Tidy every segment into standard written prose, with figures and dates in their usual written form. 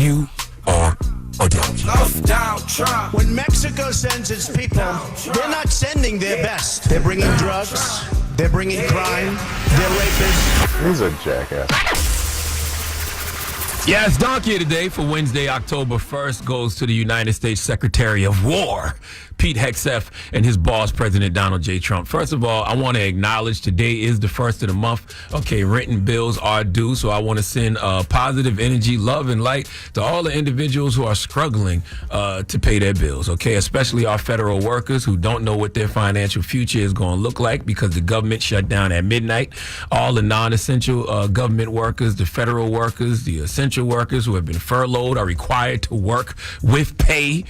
you are a down. When Mexico sends its people, they're not sending their best. They're bringing drugs, they're bringing crime, they're rapists. He's a jackass. Yes, Donkey today for Wednesday, October 1st, goes to the United States Secretary of War, Pete Hegseth, and his boss, President Donald J. Trump. First of all, I want to acknowledge today is the first of the month. Okay, rent and bills are due, so I want to send positive energy, love, and light to all the individuals who are struggling to pay their bills, okay, especially our federal workers who don't know what their financial future is going to look like because the government shut down at midnight. All the non-essential government workers, the federal workers, the essential workers who have been furloughed are required to work with pay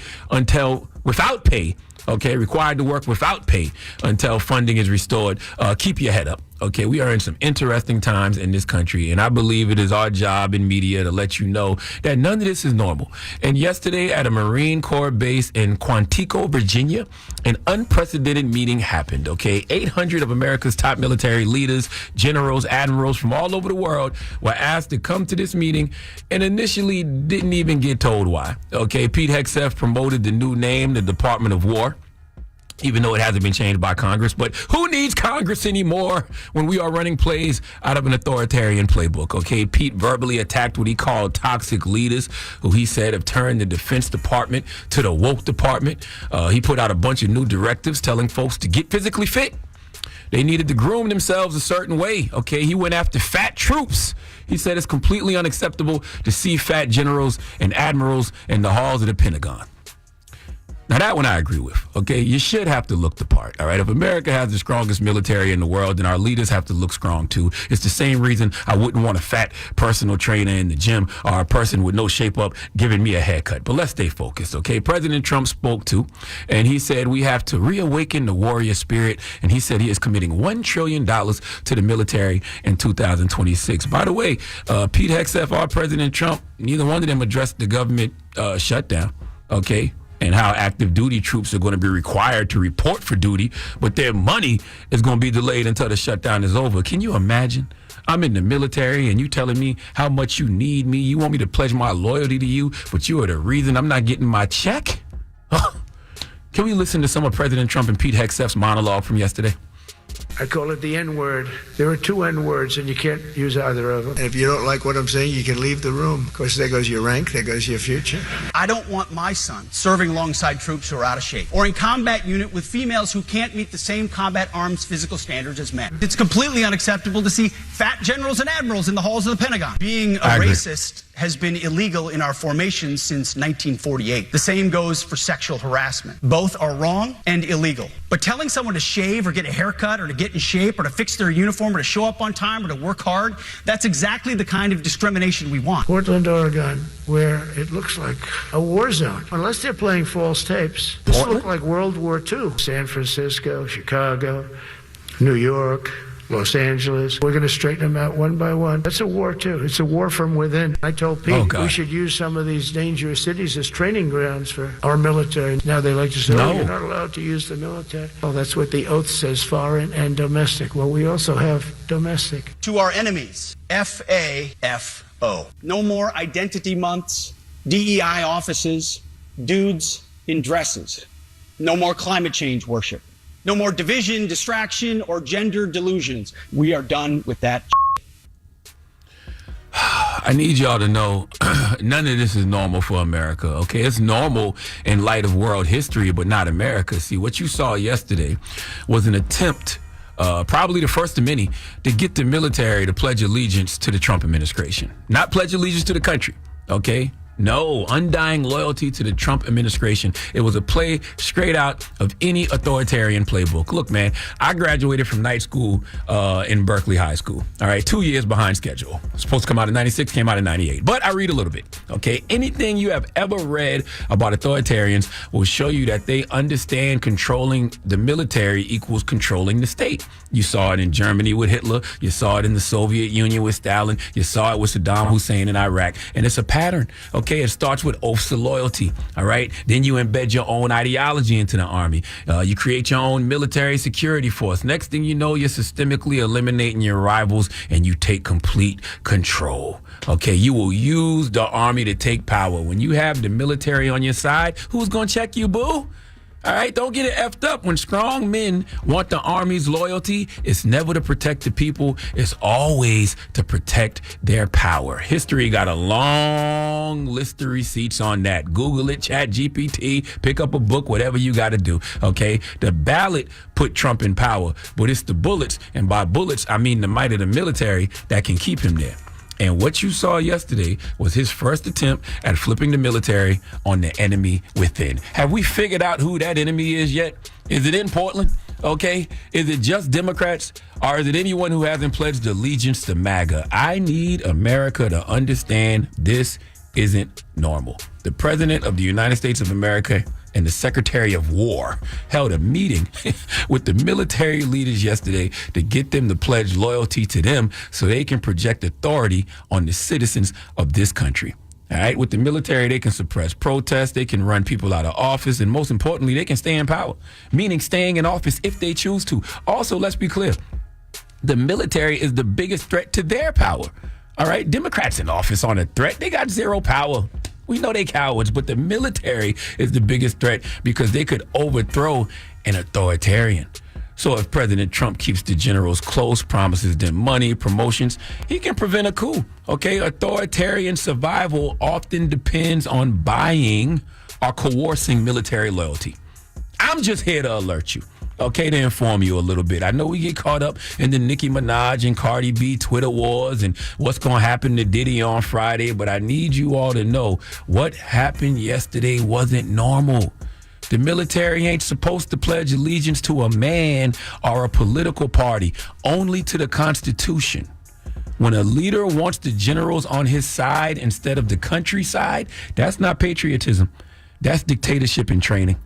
without pay. Okay, required to work without pay until funding is restored. Keep your head up. Okay, we are in some interesting times in this country, and I believe it is our job in media to let you know that none of this is normal. And yesterday at a Marine Corps base in Quantico, Virginia, an unprecedented meeting happened, okay? 800 of America's top military leaders, generals, admirals from all over the world were asked to come to this meeting and initially didn't even get told why. Okay, Pete Hegseth promoted the new name, the Department of War, even though it hasn't been changed by Congress. But who needs Congress anymore when we are running plays out of an authoritarian playbook, okay? Pete verbally attacked what he called toxic leaders, who he said have turned the Defense Department to the woke department. He put out a bunch of new directives telling folks to get physically fit. They needed to groom themselves a certain way, okay? He went after fat troops. He said it's completely unacceptable to see fat generals and admirals in the halls of the Pentagon. Now, that one I agree with, okay? You should have to look the part, all right? If America has the strongest military in the world, then our leaders have to look strong, too. It's the same reason I wouldn't want a fat personal trainer in the gym or a person with no shape up giving me a haircut. But let's stay focused, okay? President Trump spoke, too, and he said we have to reawaken the warrior spirit, and he said he is committing $1 trillion to the military in 2026. By the way, Pete Hegseth or President Trump, neither one of them addressed the government shutdown, okay? And how active duty troops are going to be required to report for duty, but their money is going to be delayed until the shutdown is over. Can you imagine? I'm in the military and you telling me how much you need me. You want me to pledge my loyalty to you, but you are the reason I'm not getting my check? Can we listen to some of President Trump and Pete Hegseth's monologue from yesterday? I call it the N-word. There are two N-words, and you can't use either of them. And if you don't like what I'm saying, you can leave the room. Of course, there goes your rank, there goes your future. I don't want my son serving alongside troops who are out of shape, or in combat unit with females who can't meet the same combat arms physical standards as men. It's completely unacceptable to see fat generals and admirals in the halls of the Pentagon. Being a racist has been illegal in our formation since 1948. The same goes for sexual harassment. Both are wrong and illegal. But telling someone to shave or get a haircut or to get in shape or to fix their uniform or to show up on time or to work hard, that's exactly the kind of discrimination we want. Portland, Oregon, where it looks like a war zone. Unless they're playing false tapes. This looked like World War II. San Francisco, Chicago, New York, Los Angeles. We're going to straighten them out one by one. That's a war, too. It's a war from within. I told Pete we should use some of these dangerous cities as training grounds for our military. Now they like to say, oh, you're not allowed to use the military. Well, that's what the oath says, foreign and domestic. Well, we also have domestic. To our enemies, FAFO. No more identity months, DEI offices, dudes in dresses. No more climate change worship. No more division, distraction, or gender delusions. We are done with that. I need y'all to know none of this is normal for America, okay? It's normal in light of world history, but not America. See, what you saw yesterday was an attempt, probably the first of many, to get the military to pledge allegiance to the Trump administration. Not pledge allegiance to the country, okay? No, undying loyalty to the Trump administration. It was a play straight out of any authoritarian playbook. Look, man, I graduated from night school in Berkeley High School. All right, 2 years behind schedule. Supposed to come out in 96, came out in 98. But I read a little bit, okay? Anything you have ever read about authoritarians will show you that they understand controlling the military equals controlling the state. You saw it in Germany with Hitler. You saw it in the Soviet Union with Stalin. You saw it with Saddam Hussein in Iraq. And it's a pattern, okay? Okay, it starts with oaths of loyalty. All right, then you embed your own ideology into the Army. You create your own military security force. Next thing you know, you're systemically eliminating your rivals and you take complete control. Okay, you will use the Army to take power. When you have the military on your side, who's gonna check you, boo? All right, don't get it effed up. When strong men want the Army's loyalty, it's never to protect the people. It's always to protect their power. History got a long list of receipts on that. Google it, Chat GPT, pick up a book, whatever you got to do, okay? The ballot put Trump in power, but it's the bullets, and by bullets, I mean the might of the military that can keep him there. And what you saw yesterday was his first attempt at flipping the military on the enemy within. Have we figured out who that enemy is yet? Is it in Portland? Okay. Is it just Democrats? Or is it anyone who hasn't pledged allegiance to MAGA? I need America to understand this isn't normal. The President of the United States of America and the Secretary of War held a meeting with the military leaders yesterday to get them to pledge loyalty to them so they can project authority on the citizens of this country. All right, with the military, they can suppress protests, they can run people out of office, and most importantly, they can stay in power, meaning staying in office if they choose to. Also, let's be clear, the military is the biggest threat to their power. All right, Democrats in office aren't a threat. They got zero power. We know they cowards, but the military is the biggest threat because they could overthrow an authoritarian. So if President Trump keeps the generals close, promises them money, promotions, he can prevent a coup. Okay, authoritarian survival often depends on buying or coercing military loyalty. I'm just here to alert you. Okay, to inform you a little bit. I know we get caught up in the Nicki Minaj and Cardi B Twitter wars and what's going to happen to Diddy on Friday, but I need you all to know what happened yesterday wasn't normal. The military ain't supposed to pledge allegiance to a man or a political party, only to the Constitution. When a leader wants the generals on his side instead of the countryside, that's not patriotism. That's dictatorship in training.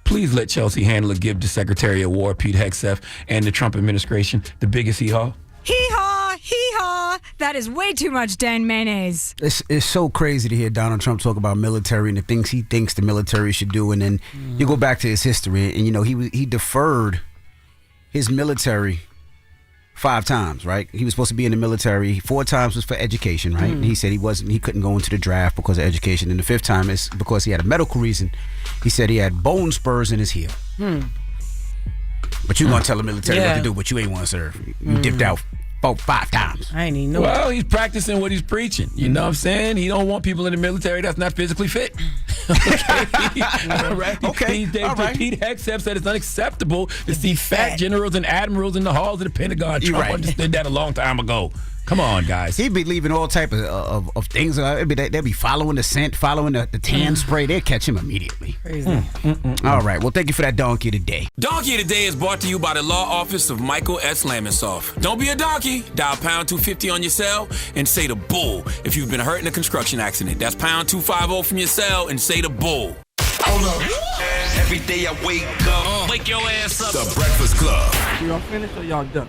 Please let Chelsea Handler give the Secretary of War, Pete Hegseth, and the Trump administration the biggest hee-haw. Hee-haw, hee-haw. That is way too much Dan mayonnaise. It's so crazy to hear Donald Trump talk about military and the things he thinks the military should do. And then you go back to his history and, you know, he deferred his military 5 times, right? He was supposed to be in the military. 4 times was for education, right? And he said he couldn't go into the draft because of education. And the 5th time is because he had a medical reason. He said he had bone spurs in his heel. But you gonna tell the military what to do, but you ain't want to serve. You dipped out 4-5 times. I ain't even know. Well, he's practicing what he's preaching. You know what I'm saying? He don't want people in the military that's not physically fit. Okay. All right. Okay. All right. Pete Hegseth said it's unacceptable to see fat generals and admirals in the halls of the Pentagon. Trump understood that a long time ago. Come on, guys. He'd be leaving all type of things. They'll be following the scent, following the tan spray. They'll catch him immediately. Crazy. All right. Well, thank you for that donkey today. Donkey Today is brought to you by the law office of Michael S. Lamonsoff. Don't be a donkey. Dial pound 250 on your cell and say the bull if you've been hurt in a construction accident. That's pound 250 from your cell and say the bull. Hold up. Every day I wake up. Wake your ass up. The Breakfast Club. Y'all finished or y'all done?